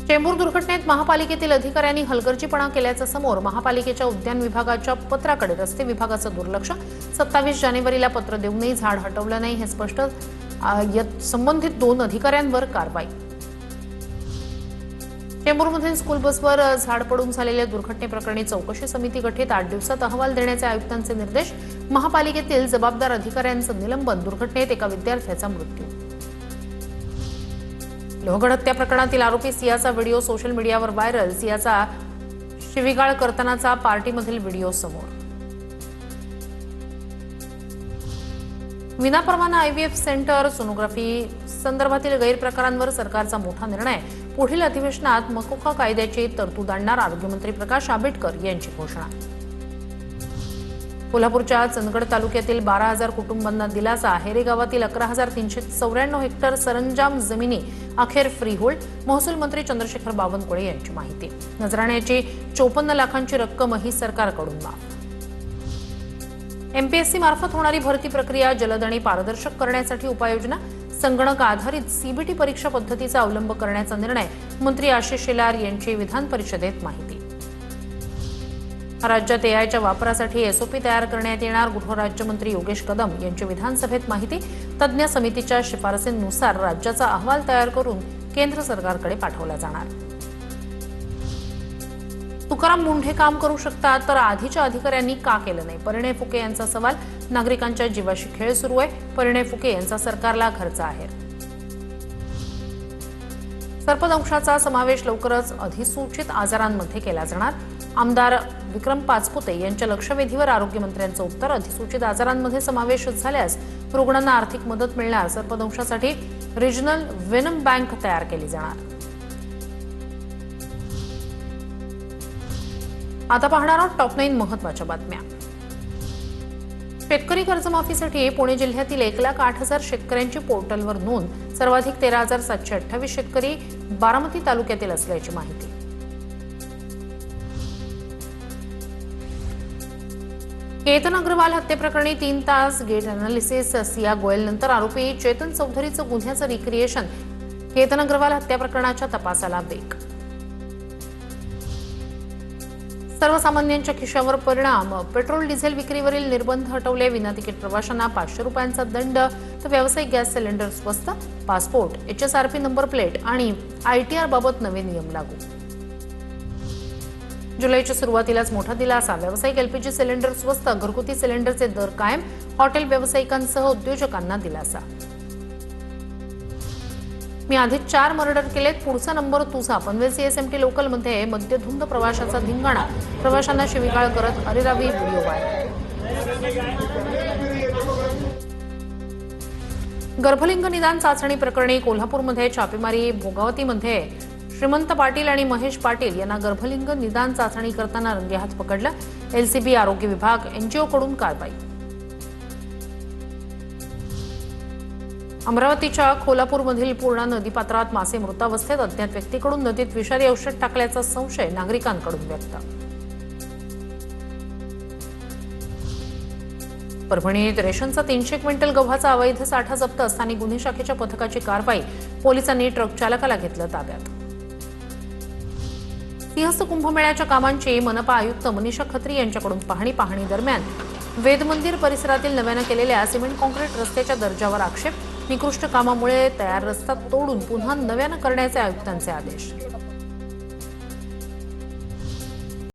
चेंबूर दुर्घटनेत महापालिकेतील अधिकाऱ्यांनी हलगर्जीपणा केल्याचं समोर. महापालिकेच्या उद्यान विभागाच्या पत्राकडे रस्ते विभागाचं दुर्लक्ष. 27 जानेवारीला पत्र देऊनही झाड हटवलं नाही हे स्पष्ट. संबंधित 2 अधिकाऱ्यांवर कारवाई. चेंबूरमधील स्कूल बसवर झाड पडून झालेल्या दुर्घटनेप्रकरणी चौकशी समिती गठीत. 8 दिवसात अहवाल देण्याचे आयुक्तांचे निर्देश. महापालिकेतील जबाबदार अधिकाऱ्यांचं निलंबन. दुर्घटनेत एका विद्यार्थ्याचा मृत्यू. लोहगड हत्या प्रकरणातील आरोपी सियाचा व्हिडिओ सोशल मीडियावर व्हायरल. सियाचा शिवीगाळ करतानाचा पार्टीमधील व्हिडिओ समोर. विनापरवाना आयव्हीएफ सेंटर सोनोग्राफी संदर्भातील गैरप्रकारांवर सरकारचा मोठा निर्णय. पुढील अधिवेशनात मकोका कायद्याची तरतूद आणणार. आरोग्यमंत्री प्रकाश आंबेडकर यांची घोषणा. कोल्हापूरच्या चंदगड तालुक्यातील 12,000 कुटुंबांना दिलासा. हेरे गावातील 11,394 हेक्टर सरंजाम जमिनी अखेर फ्रीहोल्ड. महसूल मंत्री चंद्रशेखर बावनकुळे यांची माहिती. नजराण्याची 54 लाखांची रक्कमही सरकारकडून माफ. एमपीएससी मार्फत होणारी भरती प्रक्रिया जलद आणि पारदर्शक करण्यासाठी उपाययोजना. संगणक आधारित सीबीटी परीक्षा पद्धतीचा अवलंब करण्याचा निर्णय. मंत्री आशिष शेलार यांची विधान परिषदेत माहिती. राज्यात एआयच्या वापरासाठी एसओपी तयार करण्यात येणार. गृहराज्यमंत्री योगेश कदम यांची विधानसभेत माहिती. तज्ज्ञ समितीच्या शिफारसींनुसार राज्याचा अहवाल तयार करून केंद्र सरकारकडे पाठवला जाणार. तुकाराम मुंढे काम करू शकतात तर आधीच्या अधिकाऱ्यांनी का केलं नाही? परिणय फुके यांचा सवाल. नागरिकांच्या जीवाशी खेळ सुरू आहे. परिणय फुके यांचा सरकारला खर्च आहे. सर्पदंशाचा समावेश लवकरच अधिसूचित आजारांमध्ये केला जाणार. आमदार विक्रम पाचपुते यांच्या लक्षवेधीवर आरोग्यमंत्र्यांचं उत्तर. अधिसूचित आजारांमध्ये समावेश झाल्यास रुग्णांना आर्थिक मदत मिळणार. सर्पदंशासाठी रिजनल वेनम बँक तयार केली जाणार. आता पाहणार आहोत टॉप 9 महत्त्वाच्या बातम्या. शेतकरी कर्जमाफीसाठी पुणे जिल्ह्यातील 1,08,000 शेतकऱ्यांची पोर्टलवर नोंद. सर्वाधिक 13,728 शेतकरी बारामती तालुक्यातील असल्याची माहिती. केतन अग्रवाल हत्येप्रकरणी 3 तास गेट अॅनालिसिस. सिया गोयल नंतर आरोपी चेतन चौधरीचं गुन्ह्याचं रिक्रिएशन. केतन अग्रवाल हत्या प्रकरणाच्या तपासाला वेग. सर्वसामान्यांच्या खिशावर परिणाम. पेट्रोल डिझेल विक्रीवरील निर्बंध हटवले. विना तिकीट प्रवाशांना 500 रुपयांचा दंड तर व्यावसायिक गॅस सिलेंडर स्वस्त. पासपोर्ट, एचएसआरपी नंबर प्लेट आणि आयटीआर बाबत नवे नियम लागू. जुलैच्या सुरुवातीलाच मोठा दिलासा. व्यावसायिक एलपीजी सिलेंडर स्वस्त. घरगुती सिलेंडरचे दर कायम. हॉटेल व्यावसायिकांसह उद्योजकांना दिलासा. मी आधीच 4 मर्डर केलेत, पुढचा नंबर तुझा. पनवेल सीएसएमटी लोकलमध्ये मद्यधुंद प्रवाशाचा धिंगाणा. प्रवाशांना शिवीगाळ करत अरेरावी व्हिडिओ व्हायरल. गर्भलिंग निदान चाचणी प्रकरणी कोल्हापूरमध्ये छापेमारी. भोगावतीमध्ये श्रीमंत पाटील आणि महेश पाटील यांना गर्भलिंग निदान चाचणी करताना रंगेहात पकडलं. एलसीबी, आरोग्य विभाग, एनजीओकडून कारवाई. अमरावतीच्या खोलापूरमधील पूर्णा नदीपात्रात मासे मृतावस्थेत. अज्ञात व्यक्तीकडून नदीत विषारी औषध टाकल्याचा संशय नागरिकांकडून व्यक्त. परभणीत रेशनचा 300 क्विंटल गव्हाचा अवैध साठा जप्त. स्थानिक गुन्हे शाखेच्या पथकाची कारवाई. पोलिसांनी ट्रक चालकाला घेतलं ताब्यात. सिंहस्थ कुंभमेळ्याच्या कामांची मनपा आयुक्त मनीषा खत्री यांच्याकडून पाहणी दरम्यान वेद मंदिर परिसरातील नव्यानं केलेल्या सिमेंट कॉन्क्रीट रस्त्याच्या दर्जावर आक्षेप. निकृष्ट कामामुळे तयार रस्ता तोडून पुन्हा नव्यानं करण्याचे आयुक्तांचे आदेश.